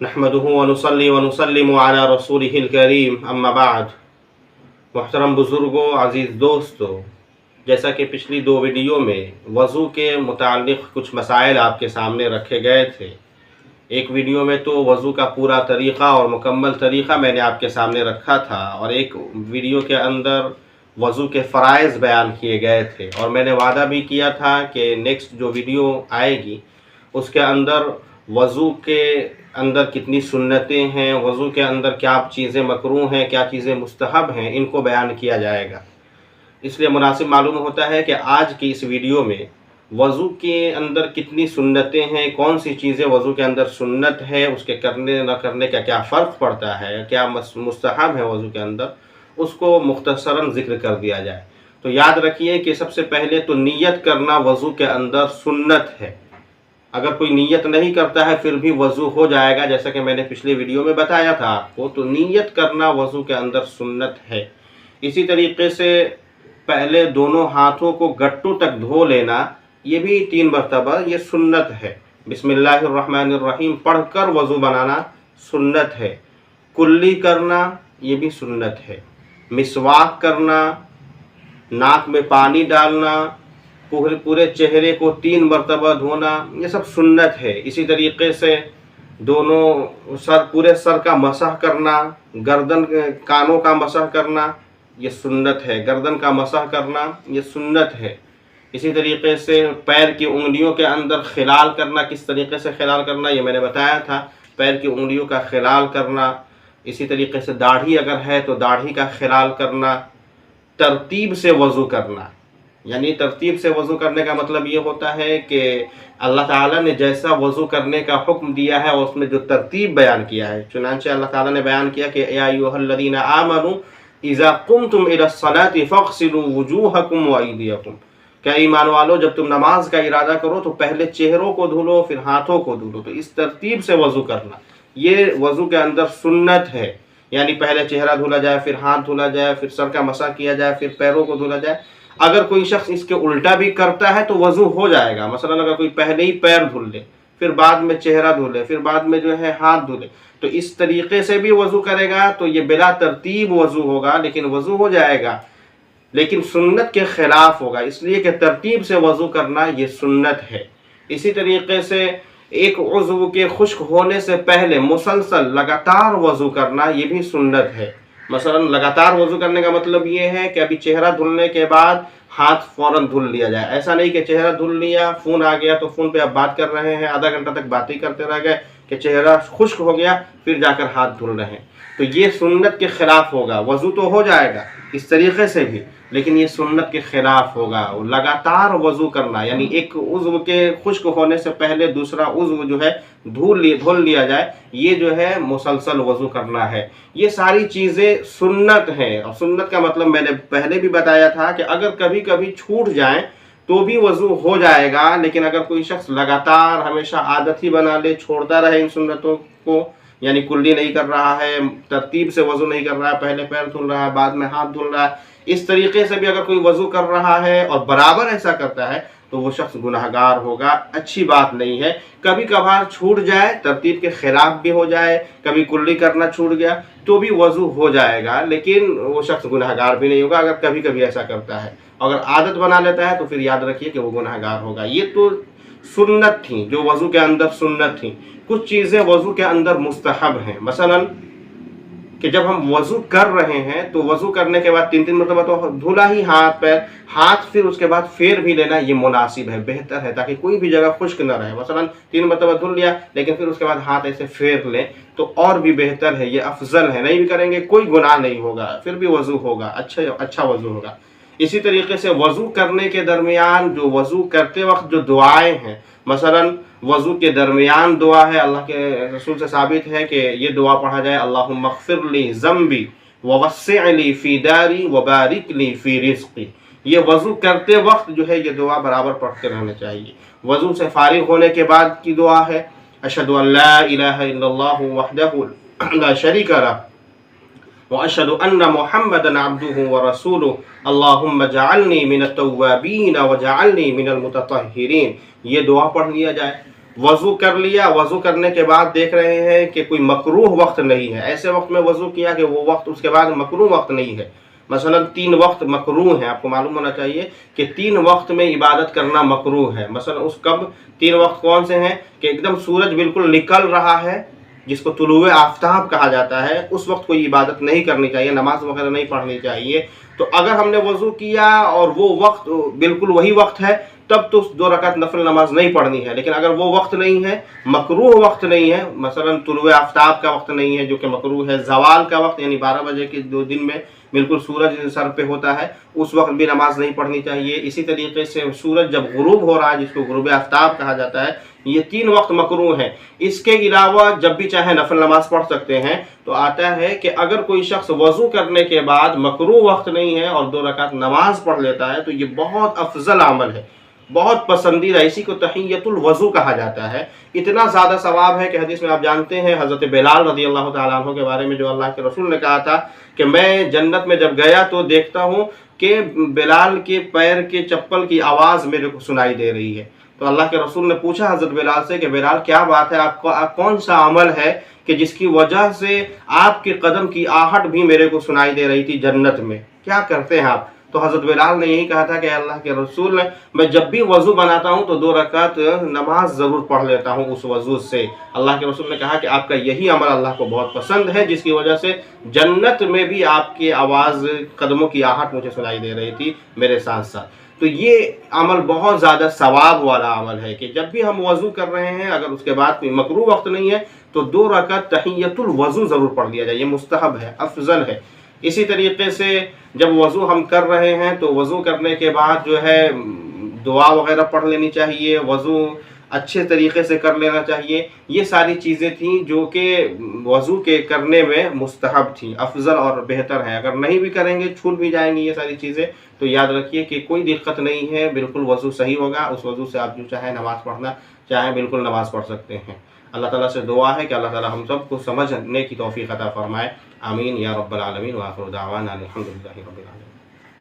नहमदुहु व नुसल्ली व नुसल्लिमु अला रसूलिहिल करीम अम्मा बाद। मुहतरम बुज़ुर्गों, अज़ीज़ दोस्तों, जैसा कि पिछली दो वीडियो में वज़ू के मुताल्लिक़ कुछ मसाइल आपके सामने रखे गए थे। एक वीडियो में तो वज़ू का पूरा तरीक़ा और मुकम्मल तरीक़ा मैंने आपके सामने रखा था, और एक वीडियो के अंदर वज़ू के फ़राइज़ बयान किए गए थे। और मैंने वादा भी किया था कि नेक्स्ट जो वीडियो आएगी उसके अंदर वज़ू के अंदर कितनी सुन्नतें हैं, वज़ू के अंदर क्या चीज़ें मकरूह हैं, क्या चीज़ें मुस्तहब हैं, इनको बयान किया जाएगा। इसलिए मुनासिब मालूम होता है कि आज की इस वीडियो में वज़ू के अंदर कितनी सुन्नतें हैं, कौन सी चीज़ें वज़ू के अंदर सुन्नत है, उसके करने न करने का क्या फ़र्क पड़ता है, क्या मुस्तहब है वज़ू के अंदर, उसको मुख्तसरन ज़िक्र कर दिया जाए। तो याद रखिए कि सबसे पहले तो नीयत करना वज़ू के अंदर सुन्नत है। अगर कोई नीयत नहीं करता है फिर भी वज़ू हो जाएगा, जैसा कि मैंने पिछले वीडियो में बताया था आपको। तो नीयत करना वज़ू के अंदर सुन्नत है। इसी तरीके से पहले दोनों हाथों को गट्टू तक धो लेना, ये भी 3 मरतबा, ये सुन्नत है। बिस्मिल्लाहिर्रहमानिर्रहीम पढ़कर वज़ू बनाना सुन्नत है। कुल्ली करना ये भी सुन्नत है। मिसवाक करना, नाक में पानी डालना, पूरे चेहरे को 3 मरतबा धोना, ये सब सुन्नत है। इसी तरीके से दोनों पूरे सर का मसह करना, गर्दन कानों का मसह करना, ये सुन्नत है। गर्दन का मसह करना ये सुन्नत है। इसी तरीके से पैर की उंगलियों के अंदर खिलाल करना, किस तरीके से खिलाल करना ये मैंने बताया था, पैर की उंगलियों का खिलाल करना। इसी तरीके से दाढ़ी अगर है तो दाढ़ी का खिलाल करना। तरतीब से वज़ू करना, यानी तरतीब से वज़ू करने का मतलब ये होता है कि अल्लाह ताला ने जैसा वज़ू करने का हुक्म दिया है और उसमें जो तरतीब बयान किया है, चुनांचे अल्लाह ताला ने बयान किया कि या अय्युहल्लज़ीना आमनू इज़ा कुमतुम इलस्सलाति फ़ग़सिलू वुजूहकुम व अयदियकुम। क्या ईमान वालो, जब तुम नमाज का इरादा करो तो पहले चेहरों को धुलो फिर हाथों को धुलो। तो इस तरतीब से वज़ू करना ये वज़ू के अंदर सुन्नत है। यानी पहले चेहरा धुला जाए, फिर हाथ धुला जाए, फिर सर का मसा किया जाए, फिर पैरों को धुला जाए। अगर कोई शख्स इसके उल्टा भी करता है तो वज़ू हो जाएगा। मसलन अगर कोई पहले ही पैर धुल ले, फिर बाद में चेहरा धुले, फिर बाद में जो है हाथ धुले, तो इस तरीके से भी वज़ू करेगा तो ये बिला तरतीब वज़ू होगा, लेकिन वज़ू हो जाएगा, लेकिन सुन्नत के खिलाफ होगा। इसलिए कि तरतीब से वज़ू करना ये सुन्नत है। इसी तरीके से एक उज़्व के खुश्क होने से पहले मुसलसल लगातार वज़ू करना ये भी सुन्नत है। मसलन लगातार वज़ू करने का मतलब ये है कि अभी चेहरा धुलने के बाद हाथ फ़ौरन धुल लिया जाए। ऐसा नहीं कि चेहरा धुल लिया, फ़ोन आ गया तो फ़ोन पे आप बात कर रहे हैं, आधा घंटा तक बातें करते रह गए कि चेहरा खुश्क हो गया फिर जाकर हाथ धुल रहे हैं, तो ये सुन्नत के ख़िलाफ़ होगा। वज़ू तो हो जाएगा इस तरीके से भी, लेकिन ये सुन्नत के ख़िलाफ़ होगा। लगातार वज़ू करना यानी एक उज़्व के खुश्क होने से पहले दूसरा उज़्व जो है धुल लिया जाए, ये जो है मुसलसल वज़ू करना है। ये सारी चीज़ें सुन्नत हैं। और सुन्नत का मतलब मैंने पहले भी बताया था कि अगर कभी कभी छूट जाए तो भी वज़ू हो जाएगा, लेकिन अगर कोई शख्स लगातार हमेशा आदत ही बना ले, छोड़ता रहे इन सुन्नतों को, यानी कुल्ली नहीं कर रहा है, तरतीब से वज़ू नहीं कर रहा है, पहले पैर धुल रहा है बाद में हाथ धुल रहा है, इस तरीके से भी अगर कोई वज़ू कर रहा है और बराबर ऐसा करता है तो वो शख्स गुनहगार होगा, अच्छी बात नहीं है। कभी कभार छूट जाए, तरतीब के खिलाफ भी हो जाए, कभी कुल्ली करना छूट गया तो भी वज़ू हो जाएगा, लेकिन वो शख्स गुनहगार भी नहीं होगा अगर कभी कभी ऐसा करता है। अगर आदत बना लेता है तो फिर याद रखिए कि वो गुनहगार होगा। ये तो सुन्नत थी जो वज़ू के अंदर सुन्नत थी। कुछ चीज़ें वज़ू के अंदर मुस्तहब हैं। मसलन कि जब हम वज़ू कर रहे हैं तो वज़ू करने के बाद 3 मरतबा तो धुला ही हाथ पैर, हाथ फिर उसके बाद फेर भी लेना ये मुनासिब है, बेहतर है, ताकि कोई भी जगह खुश्क न रहे। मसलन 3 मरतबा धुल लिया लेकिन फिर उसके बाद हाथ ऐसे फेर लें तो और भी बेहतर है, ये अफजल है। नहीं भी करेंगे कोई गुनाह नहीं होगा, फिर भी वज़ू होगा, अच्छा वज़ू होगा। इसी तरीके से वज़ू करने के दरमियान जो वज़ू करते वक्त जो दुआएं हैं, मसलन वज़ू के दरमियान दुआ है, अल्लाह के रसूल से साबित है कि ये दुआ पढ़ा जाए, अल्लाहुम्मा अग़फ़िरली ज़म्बी व वस्सिअली फ़ी दारी व बारिक ली फ़ी रिज़्क़ी। ये वज़ू करते वक्त जो है ये दुआ बराबर पढ़ते रहना चाहिए। वज़ू से फारिग होने के बाद की दुआ है, अशहदु अल्ला इलाहा इल्लल्लाहु वहदहु ला शरीका लह व अशहदु अन्ना मुहम्मदन अब्दुहु व रसूलुहु अल्लाहुम्मा जअलनी मिनत तव्वाबीन व जअलनी मिनल मुतत्तहिरीन। ये दुआ पढ़ लिया जाए। वज़ू कर लिया, वज़ू करने के बाद देख रहे हैं कि कोई मकरूह वक्त नहीं है, ऐसे वक्त में वज़ू किया कि वो वक्त उसके बाद मकरूह वक्त नहीं है, मसलन 3 वक्त मकरूह है, आपको मालूम होना चाहिए कि 3 वक्त में इबादत करना मकरूह है। मसलन उस कब 3 वक्त कौन से हैं कि एकदम सूरज बिल्कुल निकल रहा है, जिसको तुलुए आफ्ताब कहा जाता है, उस वक्त कोई इबादत नहीं करनी चाहिए, नमाज वगैरह नहीं पढ़नी चाहिए। तो अगर हमने वज़ू किया और वो वक्त बिल्कुल वही वक्त है, तब तो 2 रकात नफल नमाज नहीं पढ़नी है। लेकिन अगर वो वक्त नहीं है, मकरूह वक्त नहीं है, मसलन तुलुए आफ्ताब का वक्त नहीं है जो कि मकरूह है, ज़वाल का वक्त यानी 12 बजे के 2 दिन में बिल्कुल सूरज सर पे होता है, उस वक्त भी नमाज नहीं पढ़नी चाहिए। इसी तरीके से सूरज जब गुरूब हो रहा है, जिसको गुरूब आफ्ताब कहा जाता है, ये 3 वक्त मकरूह हैं। इसके अलावा जब भी चाहे नफल नमाज पढ़ सकते हैं। तो आता है कि अगर कोई शख्स वज़ू करने के बाद मकरूह वक्त नहीं है और 2 रकात नमाज पढ़ लेता है, तो ये बहुत अफजल अमल है, बहुत पसंदीदा, इसी को तहियतुल वज़ू कहा जाता है। इतना ज़्यादा सवाब है कि हदीस में आप जानते हैं हज़रत बिलाल रज़ी अल्लाह तआला अन्हु के बारे में, जो अल्लाह के रसूल ने कहा था कि मैं जन्नत में जब गया तो देखता हूँ कि बिलाल के पैर के चप्पल की आवाज़ मेरे को सुनाई दे रही है। तो अल्लाह के रसूल ने पूछा हज़रत बिलाल से कि बिलाल क्या बात है, आपका कौन सा अमल है कि जिसकी वजह से आपके कदम की आहट भी मेरे को सुनाई दे रही थी जन्नत में, क्या करते हैं आप? तो हज़रत बिलाल ने यही कहा था कि अल्लाह के रसूल ने, मैं जब भी वज़ू बनाता हूँ तो 2 रकात नमाज ज़रूर पढ़ लेता हूँ उस वज़ू से। अल्लाह के रसूल ने कहा कि आपका यही अमल अल्लाह को बहुत पसंद है, जिसकी वजह से जन्नत में भी आपकी आवाज़, कदमों की आहट मुझे सुनाई दे रही थी मेरे साथ साथ। तो ये अमल बहुत ज़्यादा सवाब वाला अमल है कि जब भी हम वज़ू कर रहे हैं, अगर उसके बाद कोई मकरूह वक्त नहीं है, तो 2 रकात तहियतुल वज़ू ज़रूर पढ़ लिया जाए, ये मुस्तहब है, अफजल है। इसी तरीके से जब वज़ू हम कर रहे हैं तो वज़ू करने के बाद जो है दुआ वगैरह पढ़ लेनी चाहिए, वज़ू अच्छे तरीके से कर लेना चाहिए। ये सारी चीज़ें थी जो कि वज़ू के करने में मुस्तहब थी, अफजल और बेहतर है। अगर नहीं भी करेंगे, छूट भी जाएंगी ये सारी चीज़ें, तो याद रखिए कि कोई दिक्कत नहीं है, बिल्कुल वज़ू सही होगा, उस वज़ू से आप जो चाहे नमाज़ पढ़ना चाहें बिल्कुल नमाज़ पढ़ सकते हैं। अल्लाह ताला से दुआ है कि अल्लाह ताला हम सबको समझने की तौफ़ीक़ अता फ़रमाए। आमीन या रब्बल आलमीन व आखिरु दावाना अनिल हम्दुलिल्लाहि रब्बिल आलमीन।